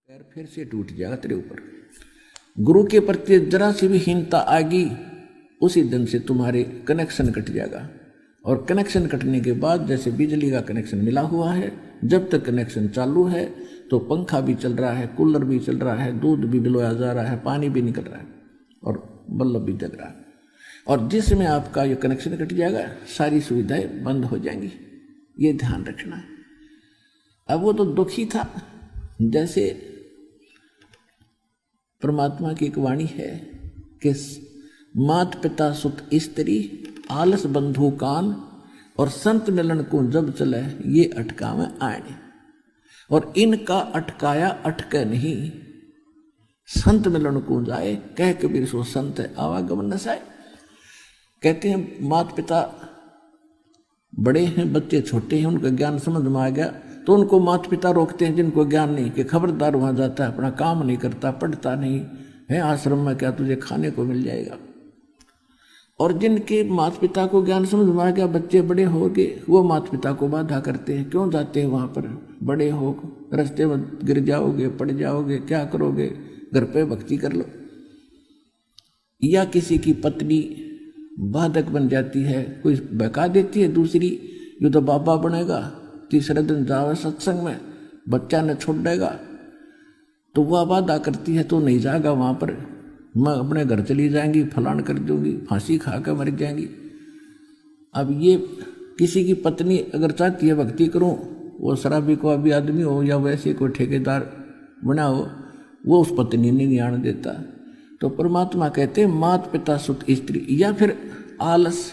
पैर फिर से टूट जाएगा तेरे ऊपर। गुरु के प्रति जरा सी भी हीनता आएगी, उसी दिन से तुम्हारे कनेक्शन कट जाएगा। और कनेक्शन कटने के बाद जैसे बिजली का कनेक्शन मिला हुआ है, जब तक कनेक्शन चालू है तो पंखा भी चल रहा है, कूलर भी चल रहा है, दूध भी बिलोया जा रहा है, पानी भी निकल रहा है और बल्ब भी जग रहा है। और जिसमें आपका ये कनेक्शन कट जाएगा, सारी सुविधाएं बंद हो जाएंगी। ये ध्यान रखना है। अब वो तो दुखी था, जैसे परमात्मा की एक वाणी है कि मात पिता सुत स्त्री आलस बंधु कान और संत मिलन को जब चले ये अटकावे आने। और इनका अटकाया अटके नहीं, संत मिलन को जाए कह कबीर सो संत आवागमन नसाए। कहते हैं माता पिता बड़े हैं, बच्चे छोटे हैं, उनका ज्ञान समझ में आ गया तो उनको माता पिता रोकते हैं जिनको ज्ञान नहीं, कि खबरदार वहाँ जाता है, अपना काम नहीं करता, पढ़ता नहीं है, आश्रम में क्या तुझे खाने को मिल जाएगा। और जिनके माता पिता को ज्ञान समझ में आ गया, बच्चे बड़े हो गए, वो माता पिता को बाधा करते हैं, क्यों जाते हैं वहाँ पर, बड़े हो रास्ते में गिर जाओगे, पड़ जाओगे, क्या करोगे, घर पे भक्ति कर लो। या किसी की पत्नी बाधक बन जाती है, कोई बहका देती है दूसरी, जो तो बाबा बनेगा, तीसरे दिन जाओ सत्संग में, बच्चा ने छोड़ देगा, तो वह वादा करती है तो नहीं जाएगा वहाँ पर, मैं अपने घर चली जाएंगी, फलान कर दूंगी, फांसी खा कर मर जाएंगी। अब ये किसी की पत्नी अगर चाहती है भक्ति करूं, वो शराबी को अभी आदमी हो या वैसे कोई ठेकेदार बना हो, वो उस पत्नी ने नहीं आने देता। तो परमात्मा कहते हैं मात पिता सुत स्त्री, या फिर आलस,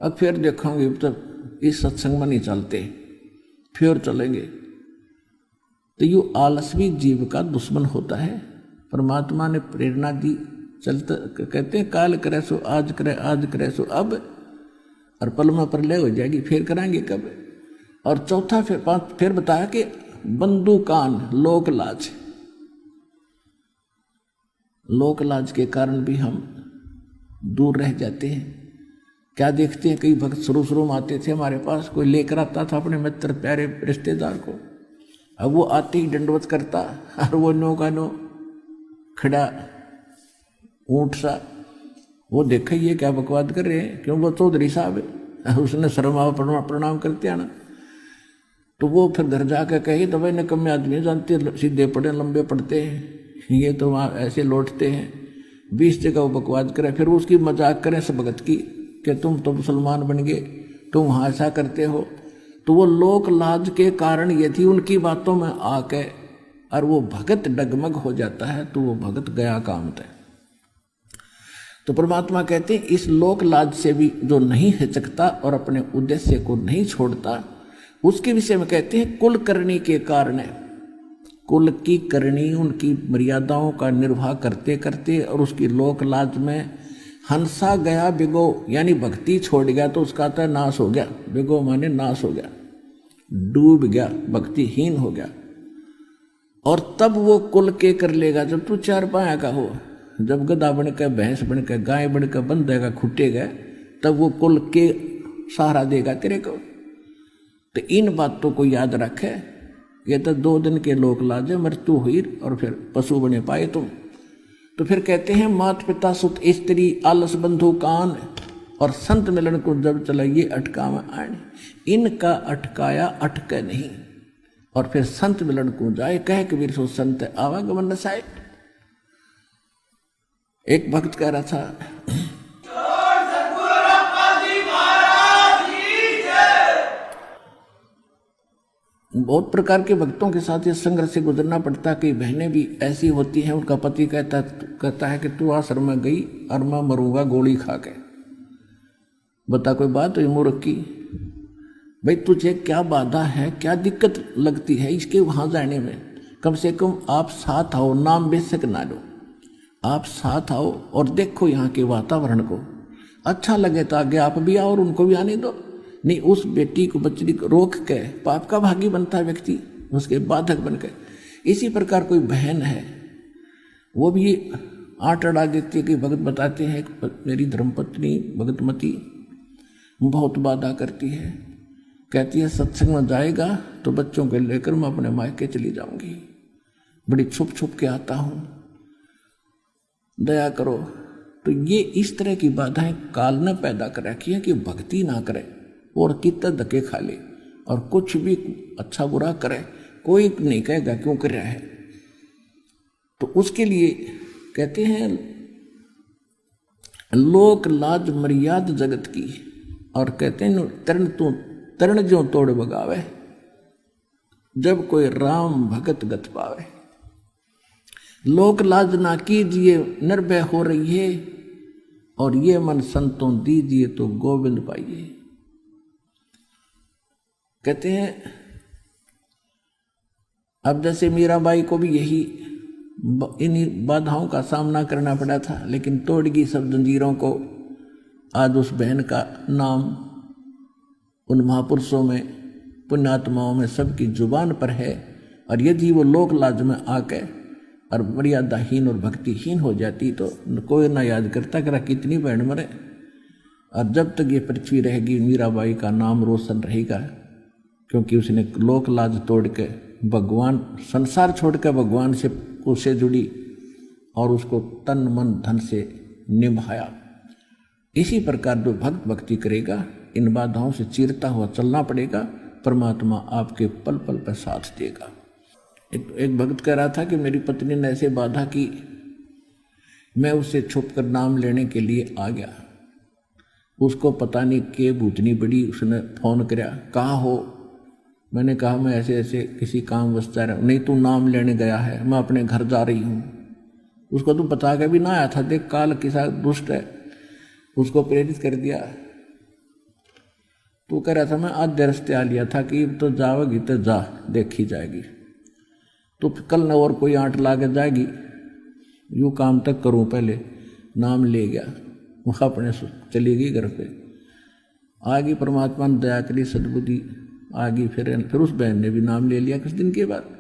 अब फिर देखोगे तब इस सत्संग में नहीं चलते, फिर चलेंगे। तो ये आलस भी जीव का दुश्मन होता है। परमात्मा ने प्रेरणा दी, चलते कहते हैं काल करे सो आज करे, आज करे सो अब, और पल में प्रलय हो जाएगी, फिर कराएंगे कब। और चौथा फिर बताया कि बंधु कान लोक लाज, लोक लाज के कारण भी हम दूर रह जाते हैं। क्या देखते हैं, कई भक्त शुरू में आते थे हमारे पास, कोई लेकर आता था अपने मित्र प्यारे रिश्तेदार को, अब वो आते ही दंडवत करता, और वो नो का नो खड़ा ऊंट सा, वो देखा ये क्या बकवाद कर रहे हैं, क्यों वो चौधरी साहब है, उसने शर्मा प्रणाम करते आना। तो वो फिर घर जाकर कहे तो भाई निकम्मे आदमी जानते, सीधे पड़े लंबे पड़ते हैं, ये तो वहाँ ऐसे लौटते हैं, 20 जगह वो बकवाद करे, फिर उसकी मजाक करें सब भगत की कि तुम तो मुसलमान बन गए, तुम वहाँ ऐसा करते हो। तो वो लोक लाज के कारण ये थी, उनकी बातों में आके और वो भगत डगमग हो जाता है, तो वो भगत गया काम तय। तो परमात्मा कहते हैं इस लोक लाज से भी जो नहीं हिचकता और अपने उद्देश्य को नहीं छोड़ता, उसके विषय में कहते हैं कुल करनी के कारण है। कुल की करनी, उनकी मर्यादाओं का निर्वाह करते करते और उसकी लोक लाज में हंसा गया बिगो, यानी भक्ति छोड़ गया तो उसका तो नाश हो गया। बिगो माने नाश हो गया, डूब गया, भक्तिहीन हो गया। और तब वो कुल के कर लेगा जब तू 4 पाया का हो, जब गधा बन के, भैंस बन के, गाय बन के बंधेगा, खुटेगा, तब वो कुल के सहारा देगा तेरे को। तो इन बातों को याद रखे, ये तो 2 दिन के लोक लाज, मृत्यु हुई और फिर पशु बने पाए तुम। तो फिर कहते हैं मात पिता सुत स्त्री आलस बंधु कान और संत मिलन को जब चला ये अटका में आने, इनका अटकाया अटके नहीं। और फिर संत मिलन को जाए कह कबीर सो संत आवागमन नसाए। एक भक्त कह रहा था, बहुत प्रकार के भक्तों के साथ इस संघर्ष से गुजरना पड़ता। कई बहनें भी ऐसी होती हैं, उनका पति कहता है कि तू आश्रम में गई और मैं मरूंगा गोली खा के। बता कोई बात हुई मूर्ख की, भाई तुझे क्या बाधा है, क्या दिक्कत लगती है इसके वहाँ जाने में। कम से कम आप साथ आओ, नाम बेशक ना लो, आप साथ आओ और देखो यहाँ के वातावरण को, अच्छा लगे तो आगे आप भी आओ और उनको भी आने दो। नहीं, उस बेटी को बच्ची को रोक के पाप का भागी बनता है व्यक्ति, उसके बाधक बनकर। इसी प्रकार कोई बहन है, वो भी आट अड़ा देती है कि भगत बताते हैं मेरी धर्मपत्नी भगतमती बहुत बाधा करती है, कहती है सत्संग में जाएगा तो बच्चों को लेकर मैं अपने मायके चली जाऊंगी, बड़ी छुप छुप के आता हूं, दया करो। तो ये इस तरह की बाधाएं काल ने पैदा कर रखी है कि भक्ति ना करे और कितना धक्के खा ले और कुछ भी अच्छा बुरा करे, कोई नहीं कहेगा क्यों कर रहा है। तो उसके लिए कहते हैं लोक लाज मर्याद जगत की, और कहते हैं तरण जो तोड़ बगावे, जब कोई राम भगत गत पावे। लोक लाज ना कीजिए निर्भय हो रही है, और ये मन संतों दीजिए तो गोविंद पाइए। कहते हैं अब जैसे मीराबाई को भी यही इन्हीं बाधाओं का सामना करना पड़ा था, लेकिन तोड़गी सब जंजीरों को। आज उस बहन का नाम उन महापुरुषों में, पुण्यात्माओं में सबकी जुबान पर है। और यदि वो लोक लाज में आके और मर्यादाहीन और भक्तिहीन हो जाती तो कोई ना याद करता कि कितनी बहन मरे। और जब तक ये पृथ्वी रहेगी मीराबाई का नाम रोशन रहेगा, क्योंकि उसने लोक लाज तोड़ के भगवान, संसार छोड़ के भगवान से जुड़ी और उसको तन मन धन से निभाया। इसी प्रकार जो भक्त भक्ति करेगा, इन बाधाओं से चीरता हुआ चलना पड़ेगा, परमात्मा आपके पल पल पर साथ देगा। एक भक्त कह रहा था कि मेरी पत्नी ने ऐसे बाधा की, मैं उससे छुप कर नाम लेने के लिए आ गया। उसको पता नहीं के भूतनी बड़ी, उसने फोन किया, कहाँ हो? मैंने कहा मैं ऐसे ऐसे किसी काम वस्ता रहा। नहीं, तू नाम लेने गया है, मैं अपने घर जा रही हूँ। उसको तू बता के भी ना आया था, देख काल किसा दुष्ट है। उसको प्रेरित कर दिया। तू कह रहा था मैं आधे रास्ते आ लिया था कि तो जाओगी तो जा, देखी जाएगी। तो कल न और कोई आंट ला के जाएगी, यूँ काम तक करूँ, पहले नाम ले गया, वह अपने चली गई घर पे। आ गई, परमात्मा ने दया करी, सद्बुद्धि आ गई। फिर उस बहन ने भी नाम ले लिया कुछ दिन के बाद।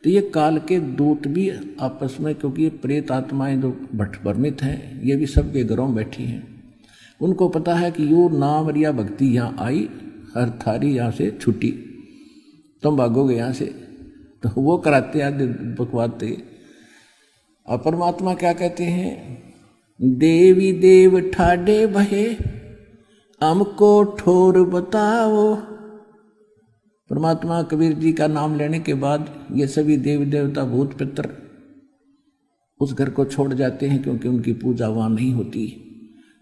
तो ये काल के दूत भी आपस में, क्योंकि ये प्रेत आत्माएं जो भ्रमित हैं, ये भी सबके घरों में बैठी हैं। उनको पता है कि यो नाम या भक्ति यहाँ आई, हर थारी यहाँ से छुट्टी, तुम भागोगे यहाँ से। तो वो कराते आदि बकवाते। और परमात्मा क्या कहते हैं, देवी देव ठाडे बहे, हमको ठोर बताओ। परमात्मा कबीर जी का नाम लेने के बाद ये सभी देवी देवता भूत पितर उस घर को छोड़ जाते हैं, क्योंकि उनकी पूजा वहाँ नहीं होती।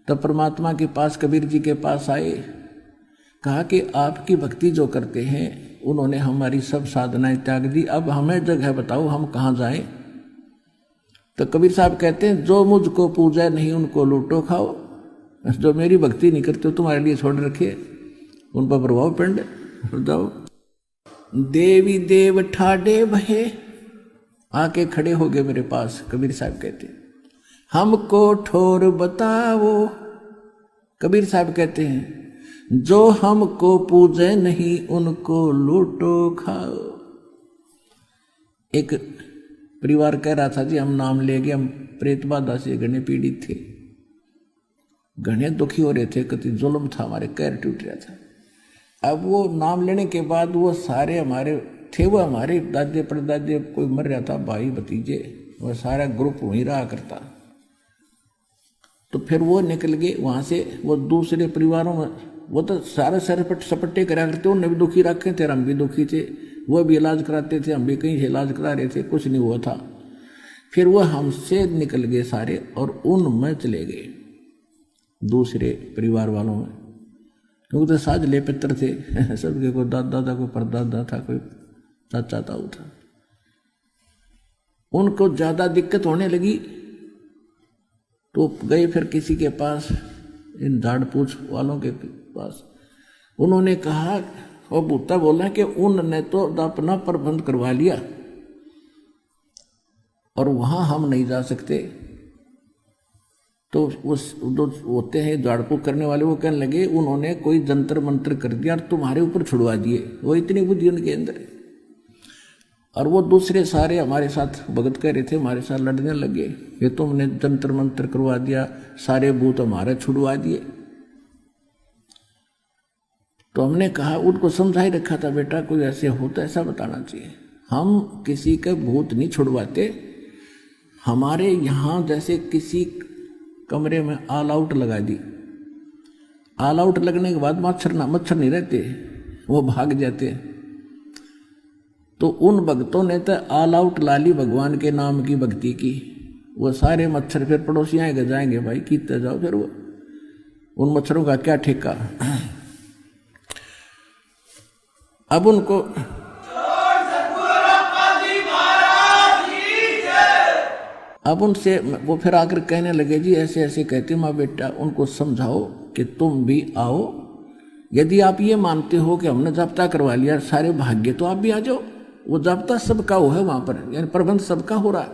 तब परमात्मा के पास, कबीर जी के पास आए, कहा कि आपकी भक्ति जो करते हैं उन्होंने हमारी सब साधनाएं त्याग दी, अब हमें जगह बताओ, हम कहाँ जाएं। तो कबीर साहब कहते हैं, जो मुझको पूजा नहीं उनको लूटो खाओ, जो मेरी भक्ति नहीं करते तुम्हारे लिए छोड़ रखे, उन पर प्रभाव पिंड जाओ। देवी देव ठाडे भये, आके खड़े हो गए मेरे पास। कबीर साहब कहते हमको ठोर बताओ। कबीर साहब कहते हैं, जो हमको पूजे नहीं उनको लूटो खाओ। एक परिवार कह रहा था, जी हम नाम ले गए, हम प्रेत बाधा से घने पीड़ित थे, घने दुखी हो रहे थे, कति जुल्म था, हमारे कैर टूट रहा था। अब वो नाम लेने के बाद वो सारे हमारे थे, वो हमारे दादे परदादे, कोई मर रहा था, भाई भतीजे, वह सारा ग्रुप वहीं रहा करता। तो फिर वो निकल गए वहाँ से, वो दूसरे परिवारों में, वो तो सारे सपट्टे करा करते, उन्हें भी दुखी रखे थे, हम भी दुखी थे, वो भी इलाज कराते थे, हम भी कहीं से इलाज करा रहे थे, कुछ नहीं हुआ था। फिर वो हमसे निकल गए सारे और उनमें चले गए दूसरे परिवार वालों में, क्योंकि तो साझले पितर थे सबके, कोई दादा था, कोई परदादा था, कोई चाचा ताऊ था। उनको ज़्यादा दिक्कत होने लगी तो गए फिर किसी के पास, इन झाड़ पूछ वालों के पास। उन्होंने कहा, और बूटा बोला कि उनने तो अपना प्रबंध करवा लिया और वहाँ हम नहीं जा सकते। तो उस होते हैं झाड़ फूक करने वाले, वो कहने लगे उन्होंने कोई जंतर मंत्र कर दिया और तुम्हारे ऊपर छुड़वा दिए। वो इतनी बुद्धि उनके अंदर। और वो दूसरे सारे हमारे साथ भगत कह रहे थे, हमारे साथ लड़ने लगे, ये तुमने जंतर मंत्र करवा दिया, सारे भूत हमारे छुड़वा दिए। तो हमने कहा, उनको समझा ही रखा था, बेटा कोई ऐसे होता ऐसा बताना चाहिए। हम किसी का भूत नहीं छुड़वाते। हमारे यहाँ जैसे किसी कमरे में ऑल आउट लगा दी, ऑल आउट लगने के बाद मच्छर नहीं रहते, वो भाग जाते। तो उन भक्तों ने तो ऑल आउट ला ली भगवान के नाम की भक्ति की, वो सारे मच्छर फिर पड़ोसी आएंगे जाएंगे भाई कीते जाओ, फिर वो उन मच्छरों का क्या ठेका। अब उनको अब उनसे वो फिर आकर कहने लगे जी ऐसे ऐसे कहते माँ बेटा उनको समझाओ कि तुम भी आओ, यदि आप ये मानते हो कि हमने जाब्ता करवा लिया सारे भाग्य तो आप भी आ जाओ। वो जाब्ता सबका हो है वहां पर, यानी प्रबंध सबका हो रहा है।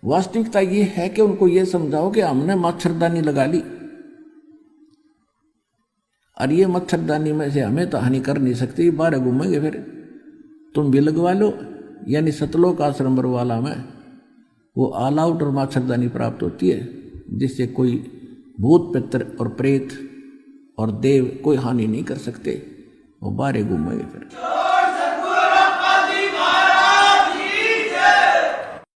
वास्तविकता ये है कि उनको ये समझाओ कि हमने मच्छरदानी लगा ली और ये मच्छरदानी में से हमें तो हानि कर नहीं सकती, बाहर घूमेंगे, फिर तुम भी लगवा लो। यानी सतलोक आश्रम बरवाला में वो ऑल आउट और मच्छरदानी प्राप्त होती है, जिससे कोई भूत पितर और प्रेत और देव कोई हानि नहीं कर सकते, वो बाहर घूमेंगे फिर।